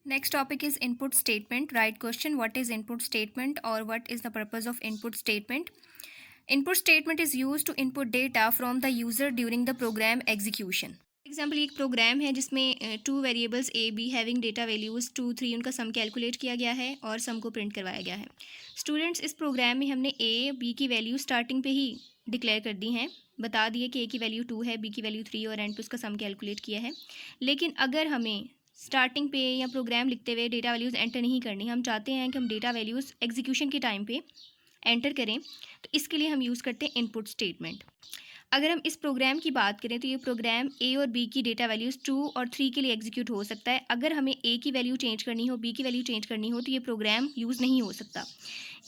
Next topic is input statement. Right question: what is input statement or what is the purpose of input statement? Input statement is used to input data from the user during the program execution. Example एक programme है जिसमें two variables A be having data values 2 3 उनका सम calculate किया गया है और सम को print करवाया गया है. स्टूडेंट्स, इस प्रोग्राम में हमने ए बी की वैल्यू स्टार्टिंग पे ही डिक्लेयर कर दी हैं, बता दिए कि ए की वैल्यू 2 है, बी की वैल्यू 3 और एंड पे उसका सम कैलकुलेट किया है. लेकिन अगर हमें स्टार्टिंग पे या प्रोग्राम लिखते हुए डेटा वैल्यूज़ एंटर नहीं करनी, हम चाहते हैं कि हम डेटा वैल्यूज़ एग्जीक्यूशन के टाइम पे एंटर करें, तो इसके लिए हम यूज़ करते हैं इनपुट स्टेटमेंट. अगर हम इस प्रोग्राम की बात करें तो ये प्रोग्राम ए और बी की डेटा वैल्यूज़ 2 और 3 के लिए एग्जीक्यूट हो सकता है. अगर हमें ए की वैल्यू चेंज करनी हो, बी की वैल्यू चेंज करनी हो, तो ये प्रोग्राम यूज़ नहीं हो सकता.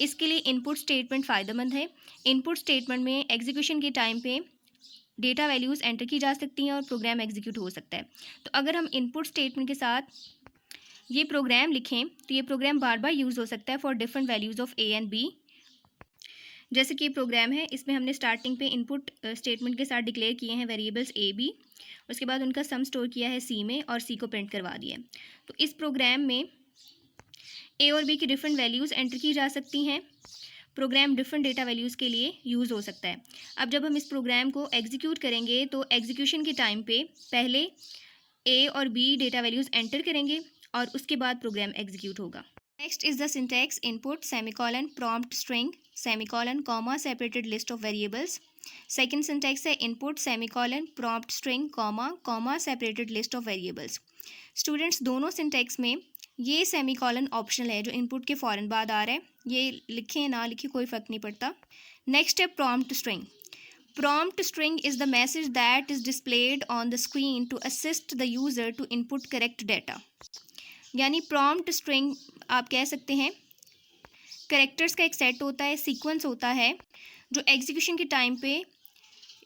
इसके लिए इनपुट स्टेटमेंट फ़ायदेमंद है. इनपुट स्टेटमेंट में एग्जीक्यूशन के टाइम पे डेटा वैल्यूज़ एंटर की जा सकती हैं और प्रोग्राम एग्जीक्यूट हो सकता है. तो अगर हम इनपुट स्टेटमेंट के साथ ये प्रोग्राम लिखें तो ये प्रोग्राम बार बार यूज़ हो सकता है for different values of A and B. जैसे कि प्रोग्राम है, इसमें हमने स्टार्टिंग पे इनपुट स्टेटमेंट के साथ डिक्लेयर किए हैं वेरिएबल्स ए बी, उसके बाद उनका सम स्टोर किया है सी में और सी को प्रिंट करवा दिया है. तो इस प्रोग्राम में ए और बी की डिफरेंट वैल्यूज़ एंटर की जा सकती हैं. प्रोग्राम डिफरेंट डेटा वैल्यूज़ के लिए यूज़ हो सकता है. अब जब हम इस प्रोग्राम को एग्जीक्यूट करेंगे तो एग्जीक्यूशन के टाइम पे पहले ए और बी डेटा वैल्यूज़ एंटर करेंगे और उसके बाद प्रोग्राम एग्जीक्यूट होगा. Next is the syntax input semicolon prompt string semicolon comma separated list of variables. Second syntax है input semicolon prompt string comma comma separated list of variables. Students, दोनों syntax में ये semicolon optional है जो input के फ़ौरन बाद आ रहा है. ये लिखें ना लिखें कोई फ़र्क नहीं पड़ता. नेक्स्ट है prompt string. Prompt string is the message that is displayed on the screen to assist the user to input correct data. यानी prompt string आप कह सकते हैं कैरेक्टर्स का एक सेट होता है, सीक्वेंस होता है जो एग्जीक्यूशन के टाइम पे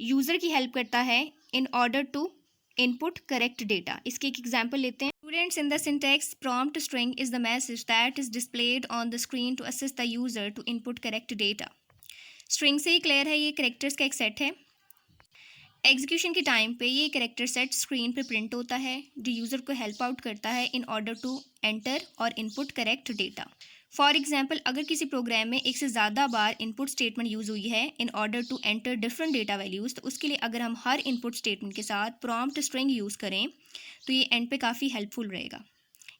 यूज़र की हेल्प करता है in order to input correct data. इसके एक एग्जांपल लेते हैं. Students, in the syntax prompt string is the message that is displayed on the screen to assist the user to input correct data. String से ही clear है, ये characters का एक set है. एग्जीक्यूशन के टाइम पे ये करेक्टर सेट स्क्रीन पे प्रिंट होता है जो यूज़र को हेल्प आउट करता है इन ऑर्डर टू एंटर और input correct data. For example, अगर किसी प्रोग्राम में एक से ज़्यादा बार इनपुट स्टेटमेंट यूज़ हुई है in order to enter different data values, तो उसके लिए अगर हम हर इनपुट स्टेटमेंट के साथ प्रॉम्प्ट स्ट्रिंग यूज़ करें तो ये एंड पे काफ़ी हेल्पफुल रहेगा.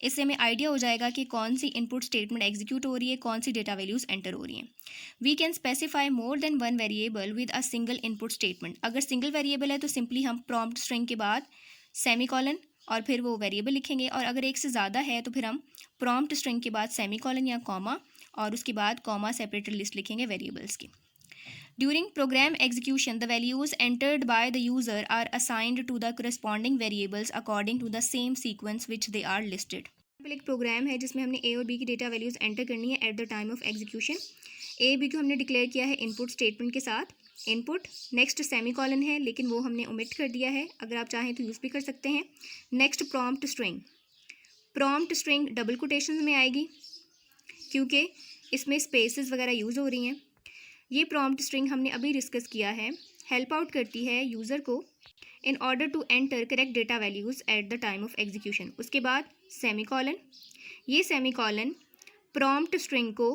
इससे हमें आइडिया हो जाएगा कि कौन सी इनपुट स्टेटमेंट एग्जीक्यूट हो रही है, कौन सी डेटा वैल्यूज़ एंटर हो रही हैं. We can specify more than one variable with a single input statement. अगर सिंगल वेरिएबल है तो सिंपली हम प्रॉम्प्ट स्ट्रिंग के बाद सेमीकॉलन और फिर वो वेरिएबल लिखेंगे, और अगर एक से ज़्यादा है तो फिर हम प्रॉम्प्ट स्ट्रिंग के बाद सेमीकॉलन या कॉमा और उसके बाद कॉमा सेपरेटेड लिस्ट लिखेंगे वेरिएबल्स की. During program execution, the values entered by the user are assigned to the corresponding variables according to the same sequence which they are listed. एक programme है जिसमें हमने ए और बी की डेटा वैल्यूज़ एंटर करनी है at the time of execution. A B को हमने डिक्लेयर किया है इनपुट स्टेटमेंट के साथ. इनपुट नेक्स्ट सेमीकॉलन है लेकिन वो हमने ओमिट कर दिया है, अगर आप चाहें तो यूज़ भी कर सकते हैं. Next prompt string. Prompt string double quotation में आएगी क्योंकि इसमें स्पेसेस वगैरह यूज़ हो रही हैं. ये प्रॉम्प्ट स्ट्रिंग हमने अभी डिस्कस किया है, हेल्प आउट करती है यूज़र को in order to enter correct data values at the time of execution. उसके बाद सेमीकॉलन. ये सेमीकॉलन प्रॉम्प्ट स्ट्रिंग को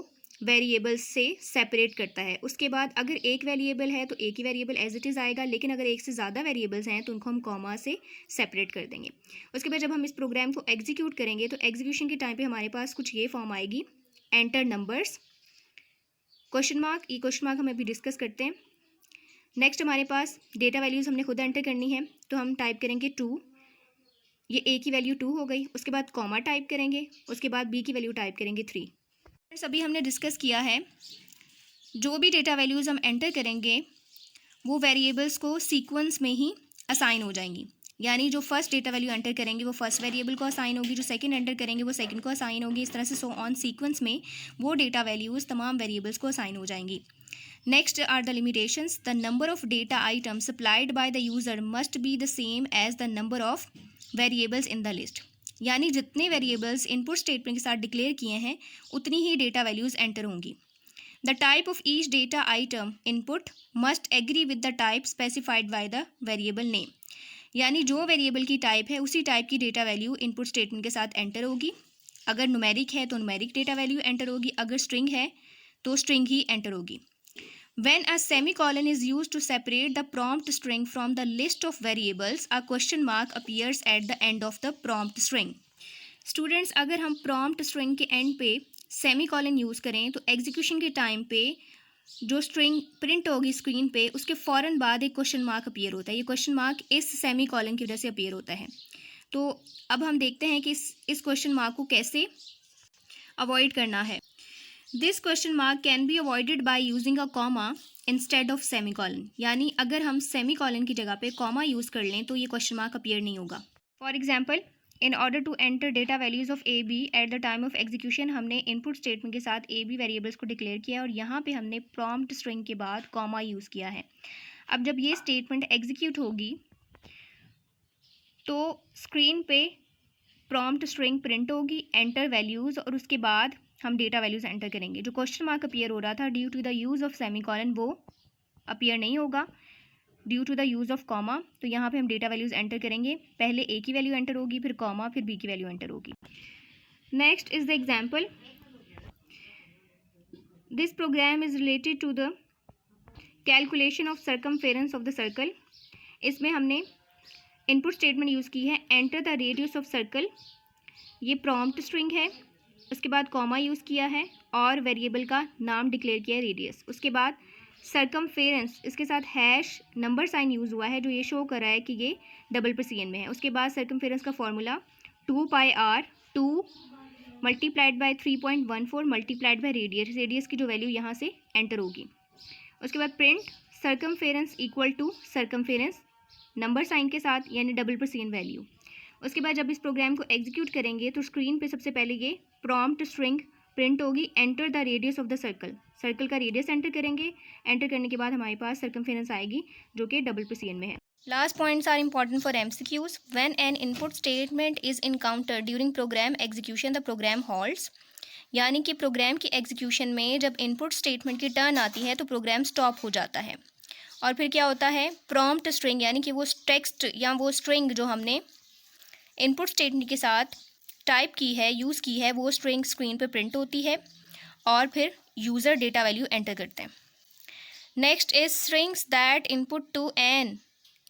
वेरिएबल्स से सेपरेट करता है. उसके बाद अगर एक वेरिएबल है तो एक ही वेरिएबल एज इट इज़ आएगा, लेकिन अगर एक से ज़्यादा वेरिएबल्स हैं तो उनको हम कॉमा से सेपरेट कर देंगे. उसके बाद जब हम इस प्रोग्राम को एग्जीक्यूट करेंगे तो एग्जीक्यूशन के टाइम पे हमारे पास कुछ ये फॉर्म आएगी, एंटर नंबर्स क्वेश्चन मार्क. ये क्वेश्चन मार्क हम अभी डिस्कस करते हैं. नेक्स्ट हमारे पास डेटा वैल्यूज़ हमने खुद एंटर करनी है, तो हम टाइप करेंगे 2. ये ए की वैल्यू 2 हो गई. उसके बाद कॉमा टाइप करेंगे, उसके बाद बी की वैल्यू टाइप करेंगे 3. अभी हमने डिस्कस किया है जो भी डेटा वैल्यूज़ हम एंटर करेंगे वो वेरिएबल्स को सीक्वेंस में ही असाइन हो जाएंगी. यानी जो फर्स्ट डेटा वैल्यू एंटर करेंगे वो फर्स्ट वेरिएबल को असाइन होगी, जो सेकंड एंटर करेंगे वो सेकंड को असाइन होगी. इस तरह से सो ऑन सीक्वेंस में वो डेटा वैल्यूज़ तमाम वेरिएबल्स को असाइन हो जाएंगी. Next are the limitations. The number of data item supplied by the user must be the same as the number of variables in the list. यानी जितने variables input statement के साथ declare किए हैं उतनी ही डेटा वैल्यूज़ एंटर होंगी. The type of each data item input must agree with the type specified by the variable name. यानी जो वेरिएबल की टाइप है उसी टाइप की डेटा वैल्यू इनपुट स्टेटमेंट के साथ एंटर होगी. अगर न्यूमेरिक है तो न्यूमेरिक डेटा वैल्यू एंटर होगी, अगर स्ट्रिंग है तो स्ट्रिंग ही एंटर होगी. When a semicolon is used to separate the prompt string from the list of variables, a question mark appears at the end of the prompt string. Students, अगर हम prompt string के end पे semicolon use करें तो execution के time पे जो string print होगी स्क्रीन पे उसके फ़ौरन बाद एक क्वेश्चन मार्क अपीयर होता है. ये क्वेश्चन मार्क इस सेमीकॉलन की वजह से अपीयर होता है. तो अब हम देखते हैं कि इस क्वेश्चन मार्क को कैसे अवॉइड करना है. This question mark can be avoided by using a comma instead of semicolon. यानी अगर हम सेमीकॉलन की जगह पे कॉमा यूज़ कर लें तो ये क्वेश्चन मार्क अपीयर नहीं होगा. For example, in order to enter data values of A B at the time of execution, हमने इनपुट स्टेटमेंट के साथ ए बी वेरिएबल्स को डिक्लेयर किया और यहाँ पे हमने प्रॉम्प्ट स्ट्रिंग के बाद कॉमा यूज़ किया है. अब जब ये स्टेटमेंट एग्जीक्यूट होगी तो स्क्रीन पे प्रॉम्प्ट स्ट्रिंग प्रिंट होगी, एंटर वैल्यूज़, और उसके बाद हम डेटा वैल्यूज़ एंटर करेंगे. जो क्वेश्चन मार्क अपीयर हो रहा था due to the use of semicolon वो अपीयर नहीं होगा due to the use of comma. तो यहाँ पे हम डेटा वैल्यूज़ एंटर करेंगे. पहले ए की वैल्यू एंटर होगी, फिर कॉमा, फिर बी की वैल्यू एंटर होगी. Next is the example. This program is related to the calculation of circumference of the circle. इसमें हमने इनपुट स्टेटमेंट यूज़ की है enter the radius of circle. ये प्रॉम्प्ट स्ट्रिंग है. उसके बाद कॉमा यूज़ किया है और वेरिएबल का नाम डिक्लेयर किया है रेडियस. उसके बाद सर्कमफेरेंस, इसके साथ हैश नंबर साइन यूज़ हुआ है जो ये शो कर रहा है कि ये डबल प्रेसिजन में है. उसके बाद सर्कमफेरेंस का formula 2πr 2 multiplied by 3.14 multiplied by radius. Radius की जो वैल्यू यहाँ से एंटर होगी. उसके बाद print circumference equal to circumference number sign के साथ यानी डबल प्रेसिजन वैल्यू. उसके बाद जब इस प्रोग्राम को एग्जीक्यूट करेंगे तो स्क्रीन पे सबसे पहले ये प्रॉम्प्ट स्ट्रिंग प्रिंट होगी enter the radius of the circle. Circle का रेडियस एंटर करेंगे. एंटर करने के बाद हमारे पास सर्कमफेरेंस आएगी जो कि डबल प्रेसिजन में है. Last points are important for MCQs. When an input statement is encountered during program execution the program halts. यानी कि प्रोग्राम की एग्जीक्यूशन में जब इनपुट स्टेटमेंट की टर्न आती है तो प्रोग्राम स्टॉप हो जाता है. और फिर क्या होता है, प्रॉम्प्ट स्ट्रिंग यानी कि वो टेक्स्ट या वो स्ट्रिंग जो हमने इनपुट स्टेटमेंट के साथ टाइप की है, यूज़ की है, वो स्ट्रिंग स्क्रीन पे प्रिंट होती है और फिर यूज़र डेटा वैल्यू एंटर करते हैं. Next is strings that input to an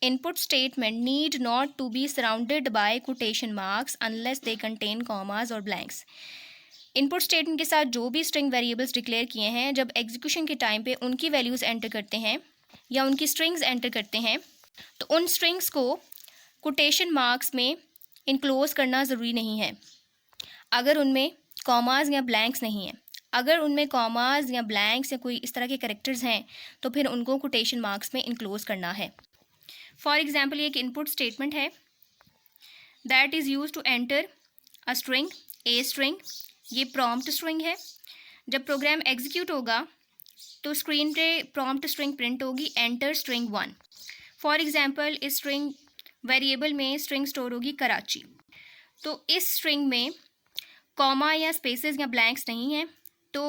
input statement need not to be surrounded by quotation marks unless they contain commas और ब्लैंक्स. इनपुट स्टेटमेंट के साथ जो भी स्ट्रिंग वेरिएबल्स डिक्लेयर किए हैं जब एग्जीक्यूशन के टाइम पे उनकी वैल्यूज़ एंटर करते हैं या उनकी स्ट्रिंग्स एंटर करते हैं तो उन स्ट्रिंग्स को कोटेशन मार्क्स में इनक्लोज करना ज़रूरी नहीं है अगर उनमें कॉमास या ब्लैंक्स नहीं हैं. अगर उनमें कॉमास या ब्लैंक्स या कोई इस तरह के कैरेक्टर्स हैं तो फिर उनको कोटेशन मार्क्स में इनक्लोज करना है. फॉर एग्जांपल, ये एक इनपुट स्टेटमेंट है that is use to enter a string A string. ये प्रॉम्प्ट स्ट्रिंग है. जब प्रोग्राम एग्जीक्यूट होगा तो स्क्रीन पे प्रॉम्प्ट स्ट्रिंग प्रिंट होगी एंटर स्ट्रिंग 1. फॉर एग्जांपल, इस स्ट्रिंग वेरिएबल में स्ट्रिंग स्टोर होगी कराची. तो इस स्ट्रिंग में कॉमा या स्पेसेस या ब्लैंक्स नहीं हैं तो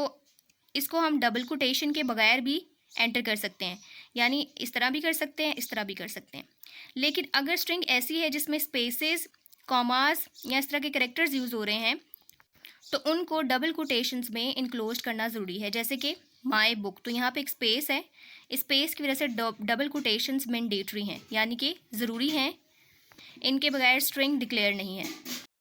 इसको हम डबल कोटेशन के बगैर भी एंटर कर सकते हैं. यानी इस तरह भी कर सकते हैं, इस तरह भी कर सकते हैं. लेकिन अगर स्ट्रिंग ऐसी है जिसमें स्पेसेस, कॉमास या इस तरह के कैरेक्टर्स यूज़ हो रहे हैं तो उनको डबल कोटेशंस में इनक्लोज करना ज़रूरी है. जैसे कि माई बुक, तो यहाँ पे एक स्पेस है. स्पेस की वजह से डबल कोटेशंस मैंडेटरी हैं यानी कि ज़रूरी हैं. इनके बगैर स्ट्रिंग डिक्लेयर नहीं है.